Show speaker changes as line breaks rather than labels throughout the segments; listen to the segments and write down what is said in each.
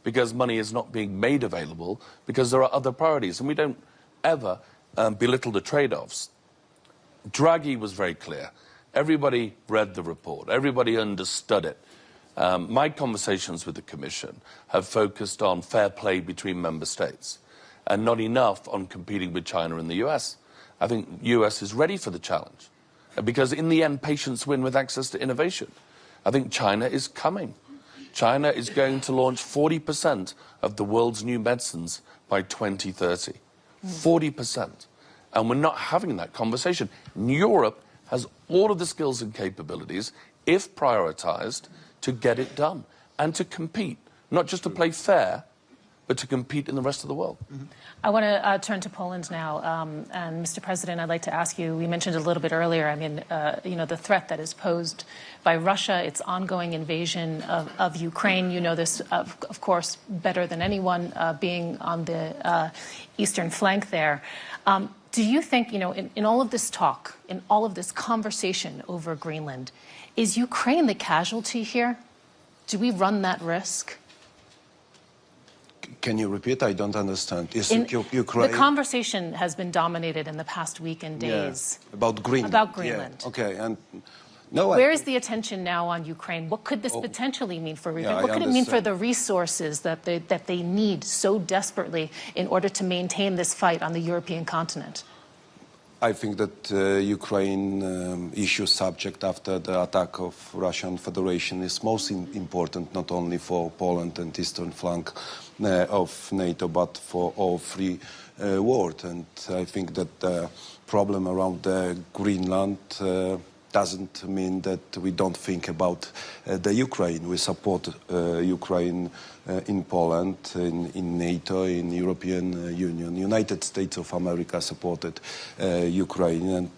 because money is not being made available because there are other priorities. And we don't ever belittle the trade-offs. Draghi was very clear. Everybody read the report. Everybody understood it. My conversations with the Commission have focused on fair play between member states and not enough on competing with China and the US. I think the US is ready for the challenge because in the end, patients win with access to innovation. I think China is coming. China is going to launch 40% of the world's new medicines by 2030. 40%. And we're not having that conversation. Europe has all of the skills and capabilities, if prioritized, to get it done and to compete, not just to play fair, but to compete in the rest of the world.
I want to turn to Poland now. And Mr. President, I'd like to ask you, we mentioned a little bit earlier, I mean, you know, the threat that is posed by Russia, its ongoing invasion of Ukraine. You know this, of course, better than anyone, being on the eastern flank there. Do you think, you know, in all of this talk, in all of this conversation over Greenland, is Ukraine the casualty here? Do we run that risk?
Can you repeat? I don't understand. Is
Ukraine? The conversation has been dominated in the past week and days.
Yeah, about Greenland.
About Greenland.
Yeah. Okay. And no,
where is the attention now on Ukraine? What could this potentially mean for Ukraine? What could it mean for the resources that they need so desperately in order to maintain this fight on the European continent?
I think that Ukraine issue subject after the attack of Russian Federation is most important, not only for Poland and eastern flank of NATO, but for all free world. And I think that the problem around Greenland doesn't mean that we don't think about the Ukraine. We support Ukraine in Poland, in NATO, in European Union. United States of America supported Ukraine, and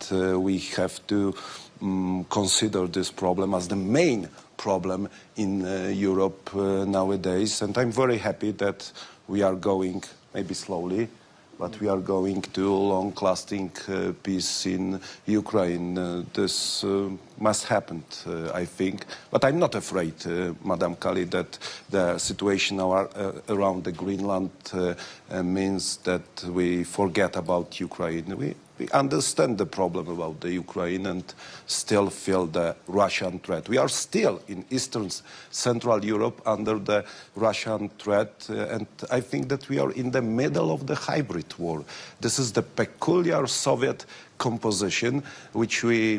we have to consider this problem as the main problem in Europe nowadays. And I'm very happy that we are going, maybe slowly, but we are going to long-lasting peace in Ukraine. This must happen, I think. But I'm not afraid, Madam Kali, that the situation around the Greenland means that we forget about Ukraine. We understand the problem about the Ukraine and still feel the Russian threat. We are still in Eastern Central Europe under the Russian threat, and I think that we are in the middle of the hybrid war. This is the peculiar Soviet composition which we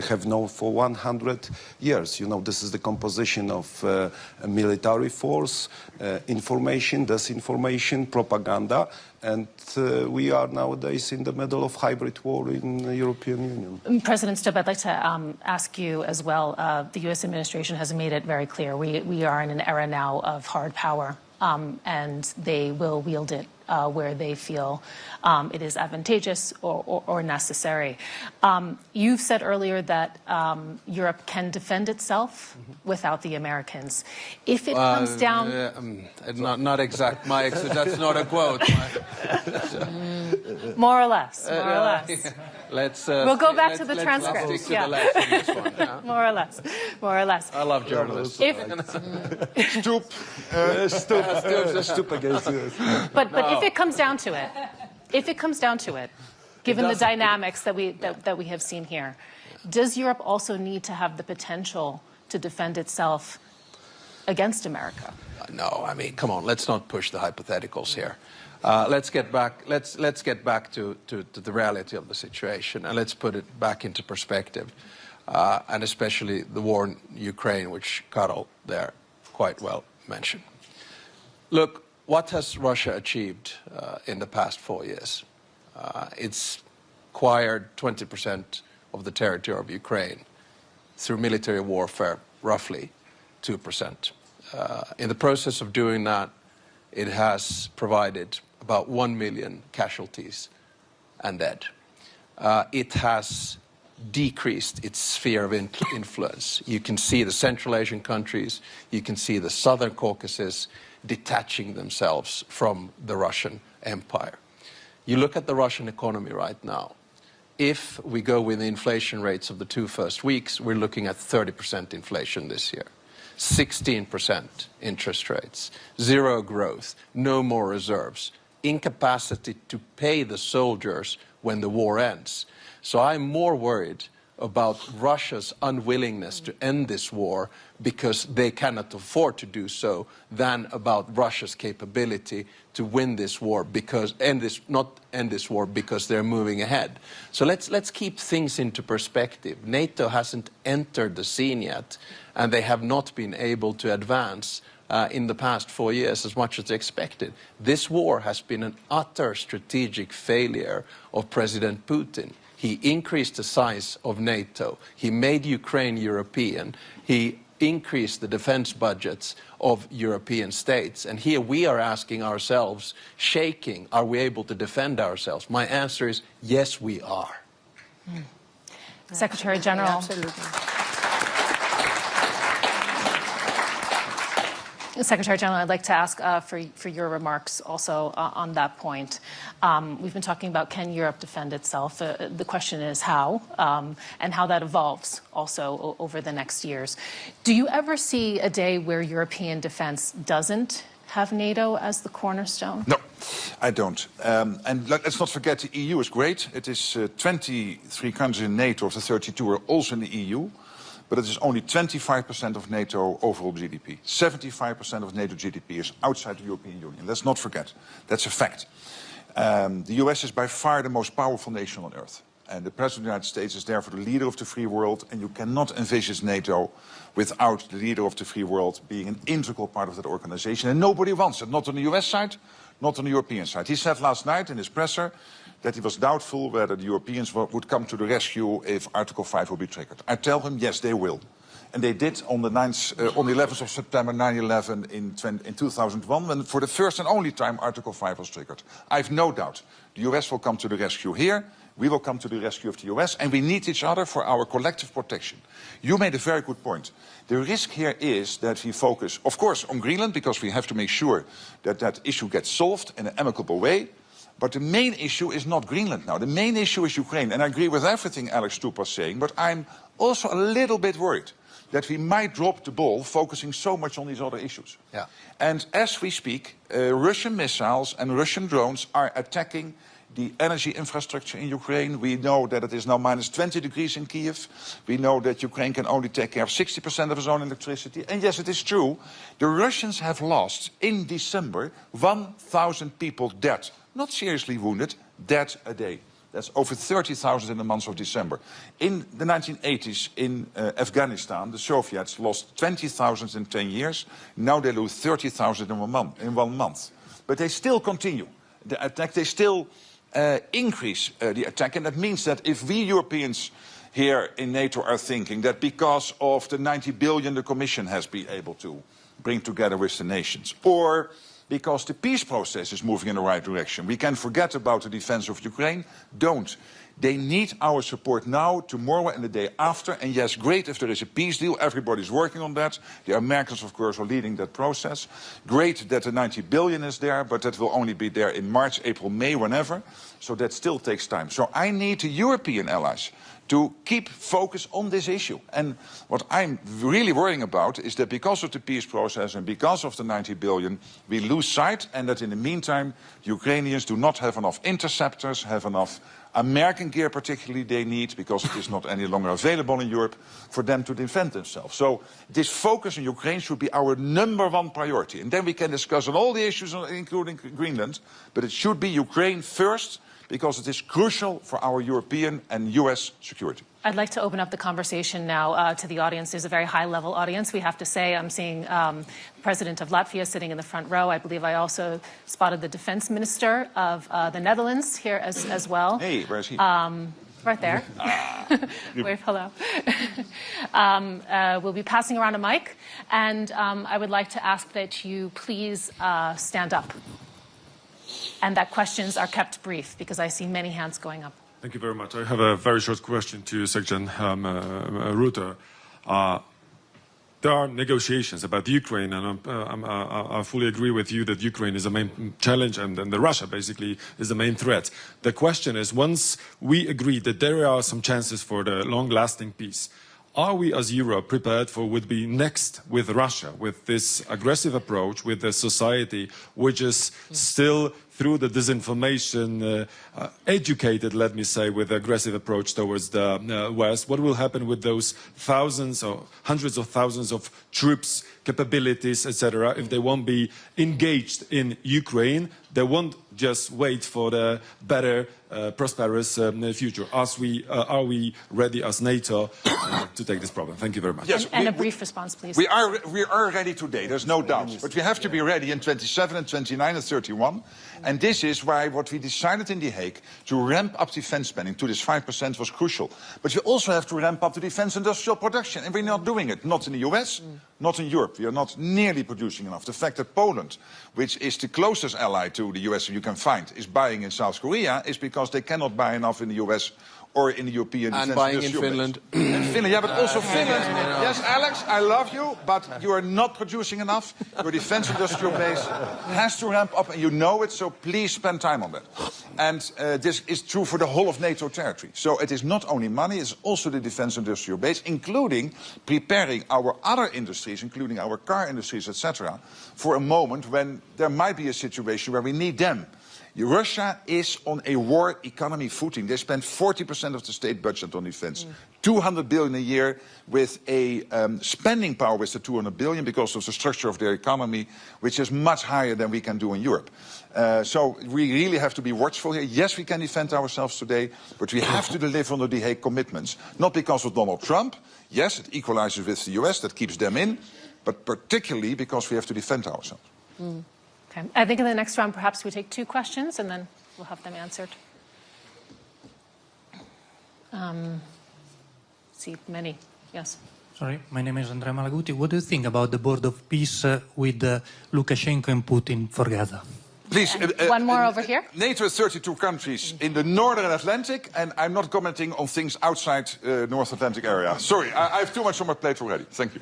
have known for 100 years. You know, this is the composition of a military force, information, disinformation, propaganda, and we are nowadays in the middle of hybrid war in the European Union.
President Stubb, I'd like to ask you as well. The U.S. administration has made it very clear. We are in an era now of hard power, and they will wield it where they feel it is advantageous or necessary. You've said earlier that Europe can defend itself without the Americans. If it comes down...
not exact, Mike, so that's not a quote.
More or less, more or less. We'll go back to the transcript.
Let's stick to the left on this one. Yeah?
More or less, more or less.
I love journalists.
Stubb against us.
But if it comes down to it, given the dynamics that we have seen here, does Europe also need to have the potential to defend itself against America?
No, I mean, come on, let's not push the hypotheticals here. Let's get back. Let's get back to the reality of the situation, and let's put it back into perspective, and especially the war in Ukraine, which Karol there quite well mentioned. Look, what has Russia achieved in the past 4 years? It's acquired 20% of the territory of Ukraine through military warfare, roughly 2%. In the process of doing that, it has provided about 1 million casualties and dead. It has decreased its sphere of influence. You can see the Central Asian countries, you can see the Southern Caucasus detaching themselves from the Russian Empire. You look at the Russian economy right now. If we go with the inflation rates of the 2 first weeks, we're looking at 30% inflation this year. 16% interest rates, zero growth, no more reserves, incapacity to pay the soldiers when the war ends. So I'm more worried about Russia's unwillingness to end this war because they cannot afford to do so than about Russia's capability to win this war because not end this war because they're moving ahead. So let's keep things into perspective. NATO hasn't entered the scene yet, and they have not been able to advance in the past 4 years as much as expected. This war has been an utter strategic failure of President Putin. He increased the size of NATO. He made Ukraine European. He increased the defense budgets of European states. And here we are asking ourselves, shaking, are we able to defend ourselves? My answer is, yes, we are.
Secretary-General.
Absolutely.
Secretary-General, I'd like to ask for your remarks also on that point. We've been talking about can Europe defend itself? The question is how, and how that evolves also over the next years. Do you ever see a day where European defense doesn't have NATO as the cornerstone?
No, I don't. And let's not forget the EU is great. It is 23 countries in NATO of the 32 are also in the EU. But it is only 25% of NATO overall GDP. 75% of NATO GDP is outside the European Union. Let's not forget. That's a fact. The US is by far the most powerful nation on earth. And the President of the United States is therefore the leader of the free world. And you cannot envisage NATO without the leader of the free world being an integral part of that organization. And nobody wants it. Not on the US side, not on the European side. He said last night in his presser that he was doubtful whether the Europeans would come to the rescue if Article 5 will be triggered. I tell him, yes, they will. And they did on the 11th of September 9/11 in 2001, when for the first and only time Article 5 was triggered. I have no doubt the US will come to the rescue here, we will come to the rescue of the US, and we need each other for our collective protection. You made a very good point. The risk here is that we focus, of course, on Greenland, because we have to make sure that that issue gets solved in an amicable way. But the main issue is not Greenland now. The main issue is Ukraine. And I agree with everything Alex Stubb was saying, but I'm also a little bit worried that we might drop the ball focusing so much on these other issues.
Yeah.
And as we speak, Russian missiles and Russian drones are attacking the energy infrastructure in Ukraine. We know that it is now minus 20 degrees in Kiev. We know that Ukraine can only take care of 60% of its own electricity. And yes, it is true, the Russians have lost in December 1,000 people dead. Not seriously wounded, dead a day. That's over 30,000 in the month of December. In the 1980s in Afghanistan, the Soviets lost 20,000 in 10 years. Now they lose 30,000 in 1 month. But they still continue the attack. They still increase the attack. And that means that if we Europeans here in NATO are thinking that because of the 90 billion the Commission has been able to bring together with the nations, or because the peace process is moving in the right direction, we can forget about the defense of Ukraine. Don't. They need our support now, tomorrow and the day after. And yes, great if there is a peace deal. Everybody's working on that. The Americans, of course, are leading that process. Great that the 90 billion is there, but that will only be there in March, April, May, whenever. So that still takes time. So I need the European allies to keep focus on this issue. And what I'm really worrying about is that because of the peace process and because of the 90 billion, we lose sight, and that in the meantime, Ukrainians do not have enough interceptors, have enough American gear particularly they need, because it is not any longer available in Europe, for them to defend themselves. So this focus on Ukraine should be our #1 priority. And then we can discuss on all the issues, including Greenland, but it should be Ukraine first, because it is crucial for our European and US security.
I'd like to open up the conversation now to the audience. There's a very high-level audience, we have to say. I'm seeing the President of Latvia sitting in the front row. I believe I also spotted the Defense Minister of the Netherlands here as well.
Hey, where is he?
Right there. Wave hello. We'll be passing around a mic, and I would like to ask that you please stand up, and that questions are kept brief, because I see many hands going up.
Thank you very much. I have a very short question to Secretary Rutte. There are negotiations about Ukraine, and I fully agree with you that Ukraine is the main challenge, and the Russia basically is the main threat. The question is, once we agree that there are some chances for the long-lasting peace, are we as Europe prepared for what would be next with Russia, with this aggressive approach, with a society which is still, through the disinformation, educated, let me say, with aggressive approach towards the West? What will happen with those thousands or hundreds of thousands of troops, capabilities, etc., if they won't be engaged in Ukraine? They won't just wait for the better, prosperous future. Are we ready as NATO to take this problem? Thank you very much.
Yes,
and a brief response, please.
We are ready today, there's no doubt. But we have to be ready in 27 and 29 and 31. And this is why what we decided in The Hague to ramp up defense spending to this 5% was crucial. But you also have to ramp up the defense industrial production. And we're not doing it. Not in the US, not in Europe. We are not nearly producing enough. The fact that Poland, which is the closest ally to the US you can find, is buying in South Korea is because they cannot buy enough in the US or in the European
and
defense
buying in
industrial
Finland.
base. In Finland, yeah, but also Finland. Yes, Alex, I love you, but you are not producing enough. Your defense industrial base has to ramp up, and you know it, so please spend time on that. And this is true for the whole of NATO territory. So it is not only money, it's also the defense industrial base, including preparing our other industries, including our car industries, etc., for a moment when there might be a situation where we need them. Russia is on a war economy footing. They spend 40% of the state budget on defense. 200 billion a year, with a spending power with the 200 billion because of the structure of their economy, which is much higher than we can do in Europe. So we really have to be watchful here. Yes, we can defend ourselves today, but we have to deliver on the The Hague commitments. Not because of Donald Trump. Yes, it equalizes with the US, that keeps them in, but particularly because we have to defend ourselves.
Okay. I think in the next round, perhaps we take 2 questions and then we'll have them answered. See, many. Yes.
Sorry, my name is Andrea Malaguti. What do you think about the board of peace with Lukashenko and Putin for Gaza?
Please,
one more over here.
NATO has 32 countries in the Northern Atlantic, and I'm not commenting on things outside North Atlantic area. Sorry, I have too much on my plate already. Thank you.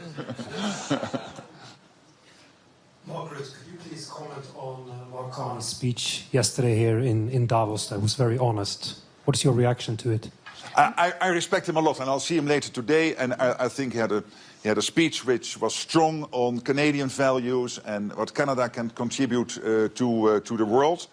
Mark Rutte, could you please comment on Macron's speech yesterday here in Davos that was very honest? What is your reaction to it?
I respect him a lot, and I'll see him later today, and I think he had a speech which was strong on Canadian values and what Canada can contribute to the world.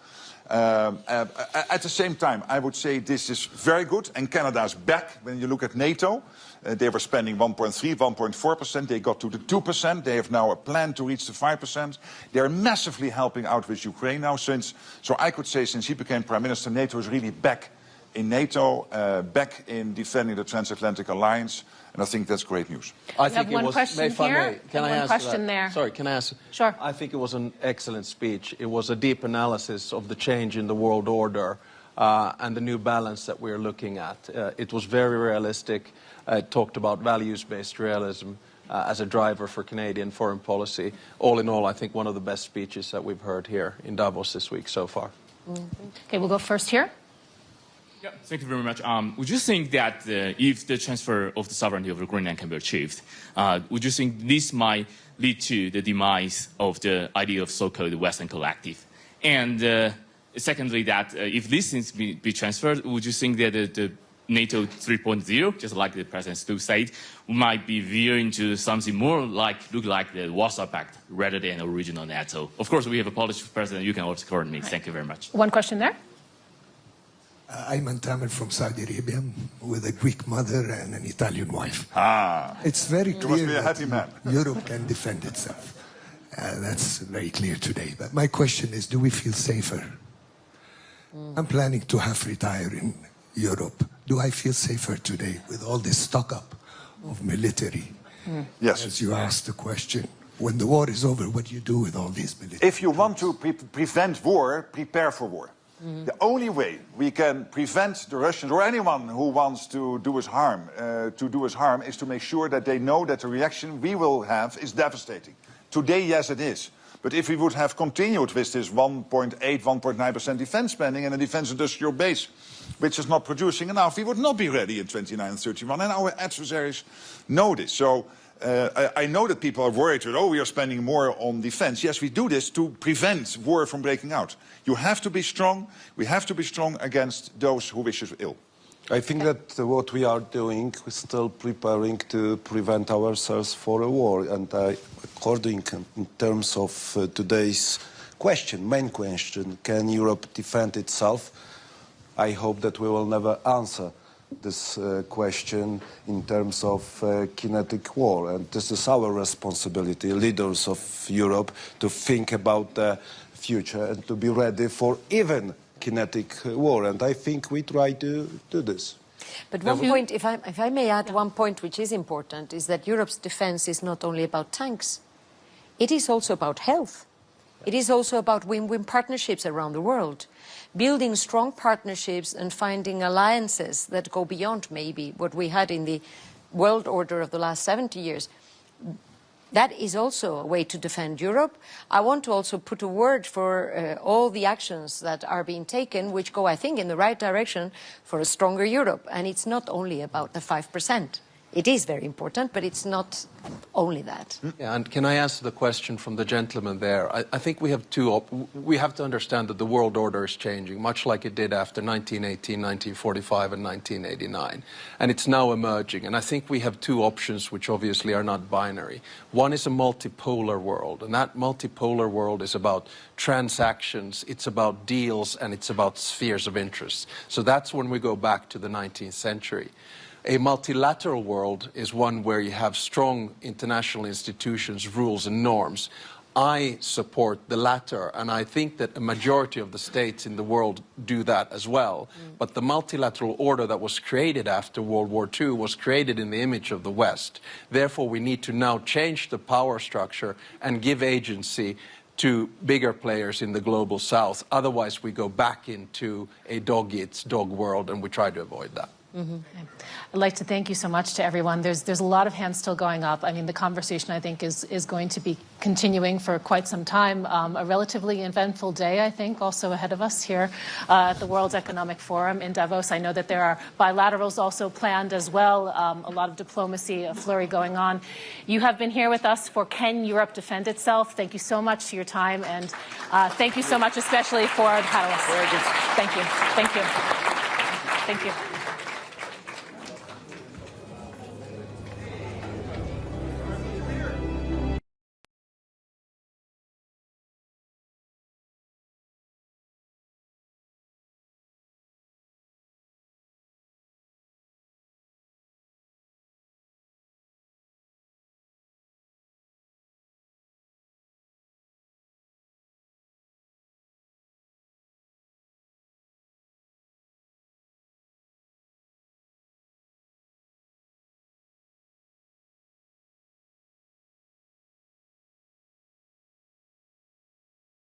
At the same time, I would say this is very good, and Canada's back. When you look at NATO, they were spending 1.3, 1.4%. They got to the 2%. They have now a plan to reach the 5%. They are massively helping out with Ukraine now. So I could say since he became Prime Minister, NATO is really back in NATO, back in defending the transatlantic alliance. And I think that's great news.
I think
one question here,
can I
one
answer
question
that?
there.
Sorry, can I answer?
Sure.
I think it was an excellent speech. It was a deep analysis of the change in the world order and the new balance that we're looking at. It was very realistic. It talked about values-based realism as a driver for Canadian foreign policy. All in all, I think one of the best speeches that we've heard here in Davos this week so far.
Okay, we'll go first here.
Yeah, thank you very much. Would you think that if the transfer of the sovereignty over Greenland can be achieved, would you think this might lead to the demise of the idea of so-called Western collective? And secondly, that if this things be transferred, would you think that the NATO 3.0, just like the President Stubb said, might be veering to something more look like the Warsaw Pact rather than original NATO? Of course, we have a Polish president. You can also correct me. Thank you very much.
One question there.
I'm Tamil from Saudi Arabia with a Greek mother and an Italian wife. It's very clear
must be a happy man.
Europe can defend itself. That's very clear today. But my question is, do we feel safer? I'm planning to half retire in Europe. Do I feel safer today with all this stock-up of military?
Yes.
As you asked the question, when the war is over, what do you do with all these military?
If you want to prevent war, prepare for war. The only way we can prevent the Russians or anyone who wants to do us harm, is to make sure that they know that the reaction we will have is devastating. Today, yes, it is. But if we would have continued with this 1.8, 1.9% defense spending and a defense industrial base, which is not producing enough, we would not be ready in 29 and 31. And our adversaries know this. So I know that people are worried that, we are spending more on defense. Yes, we do this to prevent war from breaking out. You have to be strong. We have to be strong against those who wish us ill.
I think that what we are doing is still preparing to prevent ourselves for a war. And according in terms of today's main question, can Europe defend itself? I hope that we will never answer this question in terms of kinetic war. And this is our responsibility, leaders of Europe, to think about the future and to be ready for even kinetic war. And I think we try to do this.
But one point, if I may add one point which is important, is that Europe's defense is not only about tanks. It is also about health. It is also about win-win partnerships around the world. Building strong partnerships and finding alliances that go beyond maybe what we had in the world order of the last 70 years. That is also a way to defend Europe. I want to also put a word for all the actions that are being taken, which go, I think, in the right direction for a stronger Europe. And it's not only about the 5%. It is very important, but it's not only that.
Yeah, and can I answer the question from the gentleman there? I think we have we have to understand that the world order is changing, much like it did after 1918, 1945, and 1989. And it's now emerging. And I think we have two options which obviously are not binary. One is a multipolar world, and that multipolar world is about transactions, it's about deals, and it's about spheres of interest. So that's when we go back to the 19th century. A multilateral world is one where you have strong international institutions, rules and norms. I support the latter, and I think that a majority of the states in the world do that as well. But the multilateral order that was created after World War II was created in the image of the West. Therefore, we need to now change the power structure and give agency to bigger players in the global South. Otherwise, we go back into a dog-eats-dog world, and we try to avoid that.
I'd like to thank you so much to everyone. There's a lot of hands still going up. I mean, the conversation, I think, is going to be continuing for quite some time. A relatively eventful day, I think, also ahead of us here at the World Economic Forum in Davos. I know that there are bilaterals also planned as well, a lot of diplomacy, a flurry going on. You have been here with us for Can Europe Defend Itself? Thank you so much for your time, and thank you so much especially for the panelists. Thank you. Thank you. Thank you.